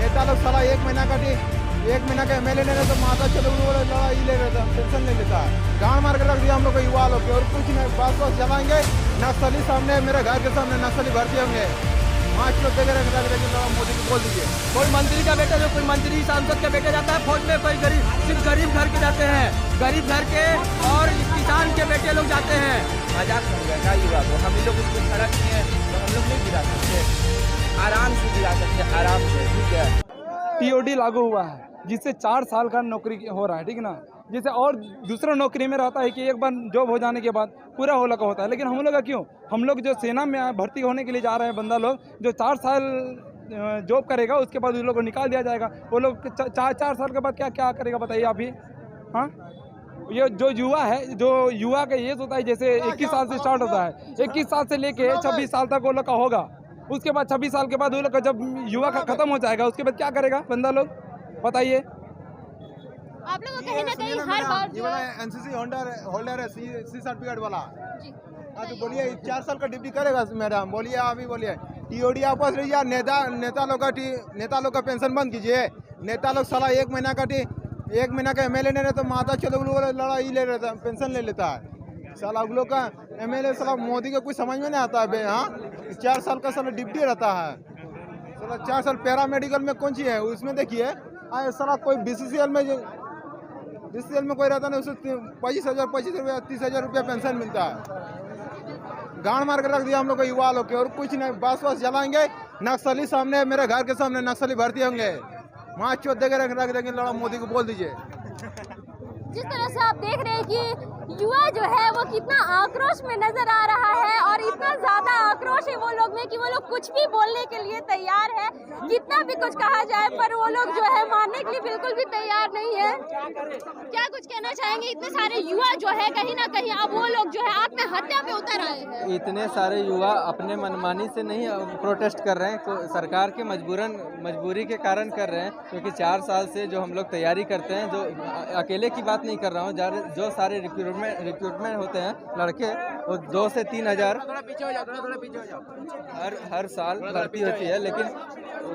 नेता लोग साला एक महीना का एमएलए ले रहे तो माता चलो लड़ाई ले रहे थे, टेंशन ले लेता है। गांड मार के रख दिया हम लोग को युवा लोग के, और कुछ नहीं, बस चलाएंगे। नक्सली सामने, मेरे घर के सामने नक्सली भर्ती होंगे, 5 लोग देखे रख देंगे। मोदी को बोल दीजिए, कोई मंत्री का बेटा, जो कोई मंत्री सांसद का बेटा जाता है फौज में, कोई गरीब, सिर्फ गरीब घर के जाते हैं, गरीब घर के और किसान के बेटे लोग जाते हैं। मजाक समझा क्या युवा को? हम लोग उसको खड़ा किए हैं तो हम लोग नहीं गिरा सकते, आराम से गिरा सकते, आराम से, ठीक है। टीओडी लागू हुआ है जिससे 4 साल का नौकरी हो रहा है, ठीक है ना। जैसे और दूसरा नौकरी में रहता है कि एक बार जॉब हो जाने के बाद पूरा होला का होता है, लेकिन हम लोग का क्यों? हम लोग जो सेना में भर्ती होने के लिए जा रहे हैं बंदा लोग, जो 4 साल जॉब करेगा उसके बाद उन लोग को निकाल दिया जाएगा। वो लोग 4 साल के बाद क्या क्या करेगा बताइए आप ही। हाँ, ये जो युवा है, जो युवा का एज होता है, जैसे 21 साल से स्टार्ट होता है, 21 साल से लेके 26 साल तक वो लोग का होगा। उसके बाद 26 साल के बाद वो लोग का जब युवा का खत्म हो जाएगा, उसके बाद क्या करेगा बंदा लोग बताइए। आप लोगों को कहीं ना कहीं हर बार जो एनसीसी होल्डर है, सी सर्टिफिकेट वाला। तो बोलिए 4 साल का ड्यूटी करेगा मैडम? बोलिए, अभी बोलिए। टीओडी आपस रहिए, नेता लोग का पेंशन बंद कीजिए। नेता लोग साला एक महीना का एमएलए ले रहे तो माता चलो लड़ाई ले रहे, पेंशन ले लेता है। साला उन लोग का एमएलए साला मोदी का कुछ समझ में नहीं आता है। हाँ, 4 साल का साला ड्यूटी रहता है। साला 4 साल पैरामेडिकल में कौन सी है, उसमें देखिए साला कोई बीसीसीएल में कोई रहता नहीं, उसे 25,000 30,000 रुपया पेंशन मिलता है। गांड मार के रख दिया हम लोग को युवा लोग के, और कुछ नहीं, बस चलाएंगे। नक्सली सामने, मेरे घर के सामने नक्सली भर्ती होंगे, 5 चौथ देखे रख देंगे। लड़ा मोदी को बोल दीजिए। जिस तरह से आप देख रहे हैं कि युवा जो है वो कितना आक्रोश में नजर आ रहा है, और इतना ज्यादा आक्रोश है वो लोग में कि वो लोग कुछ भी बोलने के लिए तैयार है। कितना भी कुछ कहा जाए पर वो लोग जो है मानने के लिए बिल्कुल भी तैयार नहीं है। क्या कुछ कहना चाहेंगे? इतने सारे युवा जो है कहीं ना कहीं अब वो लोग जो है आत्महत्या पे उतर आए हैं। इतने सारे युवा अपने मनमानी से नहीं प्रोटेस्ट कर रहे हैं, सरकार के मजबूरी के कारण कर रहे हैं। क्योंकि 4 साल से जो हम लोग तैयारी करते हैं, जो अकेले की बात नहीं कर रहा हूँ, जो सारे रिक्रूटमेंट होते हैं लड़के, वो 2 से 3 हज़ार हर साल भर्ती होती है। लेकिन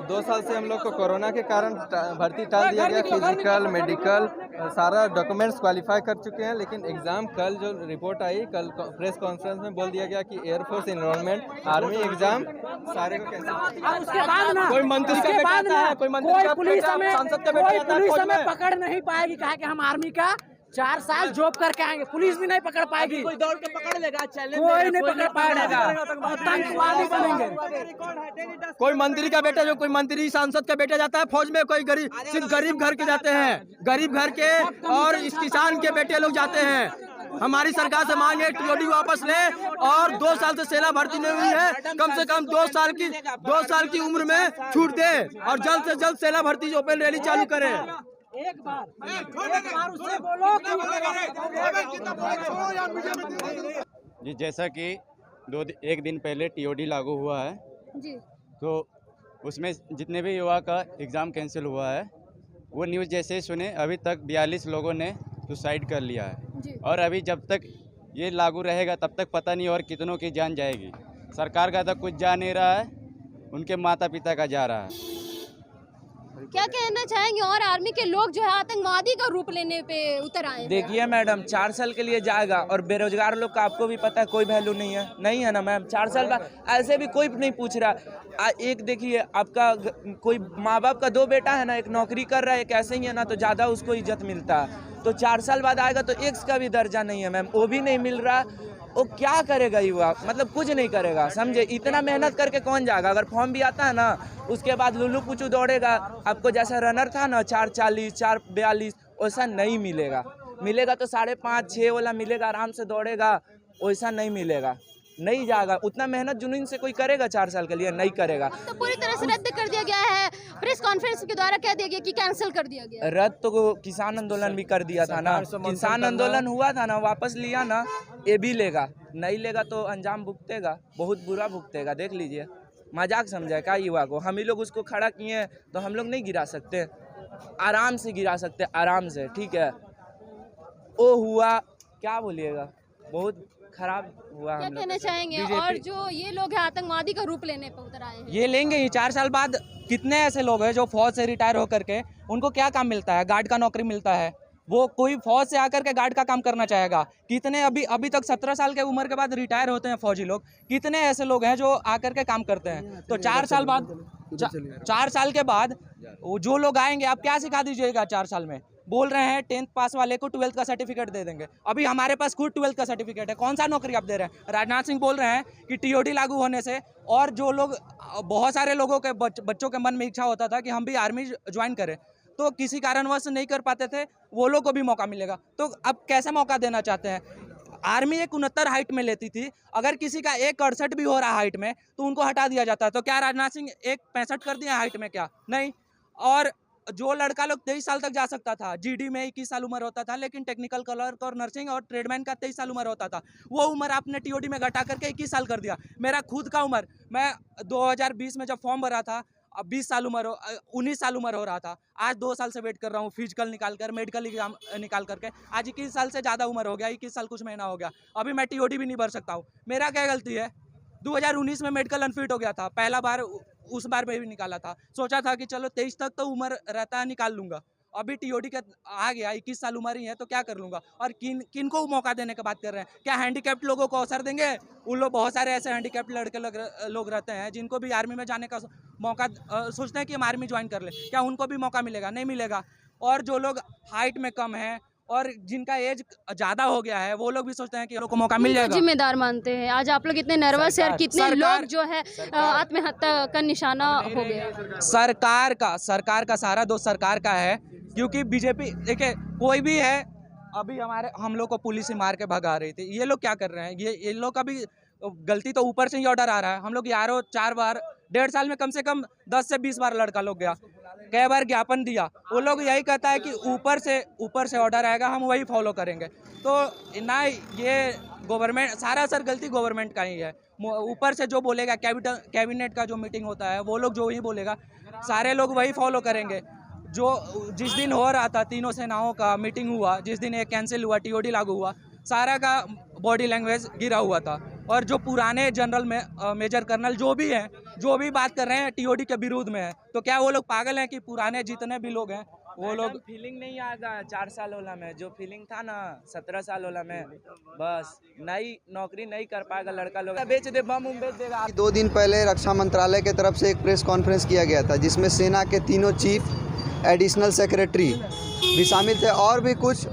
2 साल से हम लोग को कोरोना के कारण भर्ती टाल दिया गया। फिजिकल, मेडिकल सारा डॉक्यूमेंट्स क्वालिफाई कर चुके हैं, लेकिन एग्ज़ाम कल जो रिपोर्ट आई, कल प्रेस कॉन्फ्रेंस में बोल दिया गया कि एयरफोर्स एनरोलमेंट, आर्मी एग्जाम सारे को कैंसिल। उसके बाद ना कोई मंत्री का बेटा आता है, कोई पुलिस हमें सांसद का बेटा आता है, पुलिस हमें पकड़ नहीं पाएगी। कहा कि हम आर्मी का 4 साल जॉब करके आएंगे, पुलिस भी नहीं पकड़ पाएगी। कोई दौड़ के पकड़ लेगा, कोई नहीं पकड़ पाएगा, आतंकवादी बनेंगे। कोई मंत्री का बेटा, जो कोई मंत्री सांसद का बेटा जाता है फौज में, कोई गरीब, सिर्फ गरीब घर के जाते हैं, गरीब घर के और किसान के बेटे लोग जाते हैं। हमारी सरकार से मांग है टीओडी वापस ले, और 2 साल से सेना भर्ती नहीं हुई है, कम से कम 2 साल की उम्र में छूट दे, और जल्द से जल्द सेना भर्ती ओपन रैली चालू करे। एक बार उससे बोलो जी। जैसा कि 1 दिन पहले टीओडी लागू हुआ है जी, तो उसमें जितने भी युवा का एग्ज़ाम कैंसिल हुआ है, वो न्यूज़ जैसे ही सुने, अभी तक 42 लोगों ने सुसाइड कर लिया है जी। और अभी जब तक ये लागू रहेगा तब तक पता नहीं और कितनों की जान जाएगी। सरकार का तो कुछ जा नहीं रहा है, उनके माता पिता का जा रहा है। क्या कहना चाहेंगे? और आर्मी के लोग जो है आतंकवादी का रूप लेने पे उतर आए हैं। देखिए मैडम, 4 साल के लिए जाएगा, और बेरोजगार लोग का आपको भी पता है कोई वैल्यू नहीं है ना मैम। 4 साल बाद ऐसे भी कोई नहीं पूछ रहा। एक देखिए, आपका कोई माँ बाप का 2 बेटा है ना, एक नौकरी कर रहा है, एक ऐसे ही है ना, तो ज़्यादा उसको इज्जत मिलता है। तो 4 साल बाद आएगा तो एक्स का भी दर्जा नहीं है मैम, वो भी नहीं मिल रहा। वो क्या करेगा युवा? मतलब कुछ नहीं करेगा, समझे? इतना मेहनत करके कौन जाएगा? अगर फॉर्म भी आता है ना, उसके बाद लुल्लू पुचू दौड़ेगा। आपको जैसा रनर था ना 4:40, 4:42, वैसा नहीं मिलेगा। मिलेगा तो 5:30, 6 वाला मिलेगा, आराम से दौड़ेगा। वैसा नहीं मिलेगा, नहीं जाएगा। उतना मेहनत जुनून से कोई करेगा 4 साल के लिए? नहीं करेगा। तो पूरी तरह से रद्द कर दिया गया है, प्रेस कॉन्फ्रेंस के द्वारा कह दिया गया कि कैंसिल कर दिया गया। रद्द तो किसान आंदोलन भी कर दिया था ना, किसान आंदोलन हुआ था ना, वापस लिया ना, ये भी लेगा। नहीं लेगा तो अंजाम भुगतेगा, बहुत बुरा भुगतेगा। देख लीजिए, मजाक समझा क्या युवा को? हम ही लोग उसको खड़ा किए हैं तो हम लोग नहीं गिरा सकते? आराम से गिरा सकते, आराम से, ठीक है। वो हुआ, क्या बोलिएगा, बहुत खराब हुआ। क्या कहना चाहेंगे? और जो ये लोग हैं आतंकवादी का रूप लेने पर उतर आए हैं, ये लेंगे ही 4 साल बाद। कितने ऐसे लोग हैं जो फौज से रिटायर होकर के उनको क्या काम मिलता है, गार्ड का नौकरी मिलता है, वो कोई फौज से आकर के गार्ड का काम करना चाहेगा। कितने अभी तक 17 साल के उम्र के बाद रिटायर होते हैं फौजी लोग, कितने ऐसे लोग हैं जो आकर के काम करते हैं। तो 4 साल बाद 4 साल के बाद जो लोग आएंगे, आप क्या सिखा दीजिएगा 4 साल में। बोल रहे हैं 10th पास वाले को 12th का सर्टिफिकेट दे देंगे, अभी हमारे पास खुद 12th का सर्टिफिकेट है, कौन सा नौकरी आप दे रहे हैं। राजनाथ सिंह बोल रहे हैं कि टीओडी लागू होने से और जो लोग, बहुत सारे लोगों के बच्चों के मन में इच्छा होता था कि हम भी आर्मी ज्वाइन करें, तो किसी कारणवश नहीं कर पाते थे, वो लोग को भी मौका मिलेगा। तो अब कैसे मौका देना चाहते हैं। आर्मी एक 69 हाइट में लेती थी, अगर किसी का 1.68 भी हो रहा हाइट में तो उनको हटा दिया जाता है। तो क्या राजनाथ सिंह 1.65 कर दिया हाइट में, क्या नहीं। और जो लड़का लोग 23 साल तक जा सकता था, जीडी में 21 साल उम्र होता था, लेकिन टेक्निकल क्लर्क और नर्सिंग और ट्रेडमैन का 23 साल उम्र होता था, वो उम्र आपने टीओडी में घटा करके 21 साल कर दिया। मेरा खुद का उम्र, मैं 2020 में जब फॉर्म भरा था, अब 20 साल उम्र 19 साल उम्र हो रहा था, आज 2 साल से वेट कर रहा हूँ फिजिकल निकाल कर, मेडिकल एग्जाम निकाल करके, आज 21 साल से ज़्यादा उम्र हो गया, 21 साल कुछ महीना हो गया, अभी मैं टीओडी भी नहीं भर सकता हूँ। मेरा क्या गलती है। 2019 में मेडिकल अनफिट हो गया था, पहला बार, उस बार में भी निकाला था, सोचा था कि चलो 23 तक तो उम्र रहता है, निकाल लूंगा। अभी टीओडी का आ गया, 21 साल उम्र ही है, तो क्या कर लूंगा। और किन को मौका देने की बात कर रहे हैं। क्या हैंडीकैप्ड लोगों को अवसर देंगे। उन लोग, बहुत सारे ऐसे हैंडीकैप्ड लड़के लोग रहते हैं जिनको भी आर्मी में जाने का मौका सोचते हैं कि हम आर्मी ज्वाइन कर ले, क्या उनको भी मौका मिलेगा, नहीं मिलेगा। और जो लोग हाइट में कम हैं और जिनका एज ज़्यादा हो गया है, वो लोग भी सोचते हैं कि लोगों को मौका मिल जाएगा। जिम्मेदार मानते हैं। आज आप लोग इतने नर्वस है और कितने लोग जो है आत्महत्या का निशाना हो गया। सरकार का सारा दोष सरकार का है, क्योंकि बीजेपी, देखिए कोई भी है, अभी हम लोग को पुलिस ही मार के भगा रही थी, ये लोग क्या कर रहे हैं, ये लोग का भी गलती तो ऊपर से ही ऑर्डर आ रहा है। हम लोग 4 बार 1.5 साल में कम से कम 10 से 20 बार लड़का लोग गया, कई बार ज्ञापन दिया, वो लोग यही कहता है कि ऊपर से ऑर्डर आएगा, हम वही फॉलो करेंगे। तो ना, ये गवर्नमेंट, सारा असर गलती गवर्नमेंट का ही है। ऊपर से जो बोलेगा, कैबिनेट का जो मीटिंग होता है, वो लोग जो ही बोलेगा, सारे लोग वही फॉलो करेंगे। जो जिस दिन हो रहा था, तीनों सेनाओं का मीटिंग हुआ, जिस दिन ये कैंसिल हुआ, टीओडी लागू हुआ, सारा का बॉडी लैंग्वेज गिरा हुआ था। और जो पुराने जनरल में मेजर कर्नल जो भी हैं, जो भी बात कर रहे हैं टीओडी के विरोध में है, तो क्या वो लोग पागल हैं कि पुराने जितने भी लोग हैं वो लोग। फीलिंग नहीं आएगा 4 साल वाला में, जो फीलिंग था ना 17 साल वाला में, बस नई नौकरी नहीं कर पाएगा लड़का लोग, बेच दे, बम बेच देगा। 2 दिन पहले रक्षा मंत्रालय की तरफ से एक प्रेस कॉन्फ्रेंस किया गया था, जिसमें सेना के तीनों चीफ, एडिशनल सेक्रेटरी भी शामिल थे और भी कुछ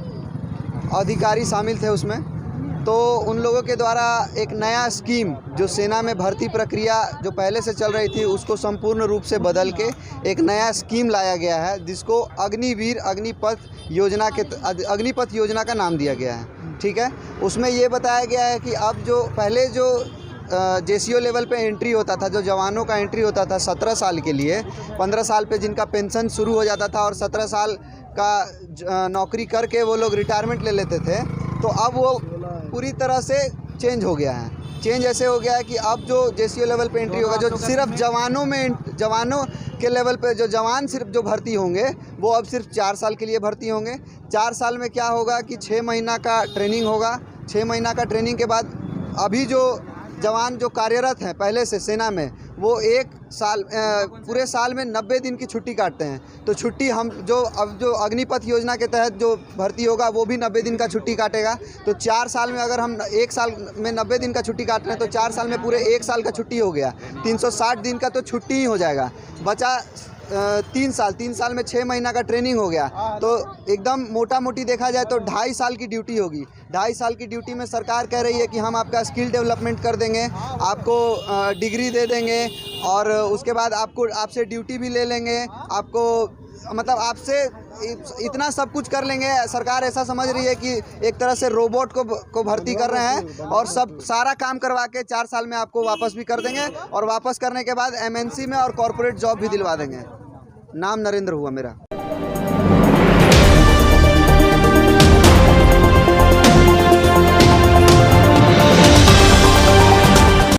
अधिकारी शामिल थे उसमें। तो उन लोगों के द्वारा एक नया स्कीम, जो सेना में भर्ती प्रक्रिया जो पहले से चल रही थी, उसको संपूर्ण रूप से बदल के एक नया स्कीम लाया गया है, जिसको अग्निपथ योजना का नाम दिया गया है। ठीक है, उसमें ये बताया गया है कि अब जो पहले जो जेसीओ लेवल पे एंट्री होता था, जो जवानों का एंट्री होता था 17 साल के लिए, 15 साल पे जिनका पेंशन शुरू हो जाता था और 17 साल का नौकरी करके वो लोग रिटायरमेंट ले लेते थे, तो अब वो पूरी तरह से चेंज हो गया है। चेंज ऐसे हो गया है कि अब जो जेसीओ लेवल पे एंट्री होगा, जो सिर्फ जवानों के लेवल पे जो जवान सिर्फ जो भर्ती होंगे, वो अब सिर्फ 4 साल के लिए भर्ती होंगे। 4 साल में क्या होगा कि 6 महीना का ट्रेनिंग होगा। 6 महीना का ट्रेनिंग के बाद अभी जो जवान जो कार्यरत हैं पहले से सेना में, वो 1 साल पूरे साल में 90 दिन की छुट्टी काटते हैं। तो छुट्टी अब जो अग्निपथ योजना के तहत जो भर्ती होगा, वो भी 90 दिन का छुट्टी काटेगा। तो 4 साल में अगर हम 1 साल में 90 दिन का छुट्टी काट रहे हैं, तो 4 साल में पूरे 1 साल का छुट्टी हो गया, 360 दिन का तो छुट्टी ही हो जाएगा। बचा 3 साल में 6 महीना का ट्रेनिंग हो गया, तो एकदम मोटा मोटी देखा जाए तो 2.5 साल की ड्यूटी होगी। 2.5 साल की ड्यूटी में सरकार कह रही है कि हम आपका स्किल डेवलपमेंट कर देंगे, आपको डिग्री दे देंगे और उसके बाद आपसे ड्यूटी भी ले लेंगे, आपको मतलब आपसे इतना सब कुछ कर लेंगे। सरकार ऐसा समझ रही है कि एक तरह से रोबोट को भर्ती कर रहे हैं और सारा काम करवा के 4 साल में आपको वापस भी कर देंगे, और वापस करने के बाद MNC में और कॉर्पोरेट जॉब भी दिलवा देंगे। नाम नरेंद्र हुआ मेरा।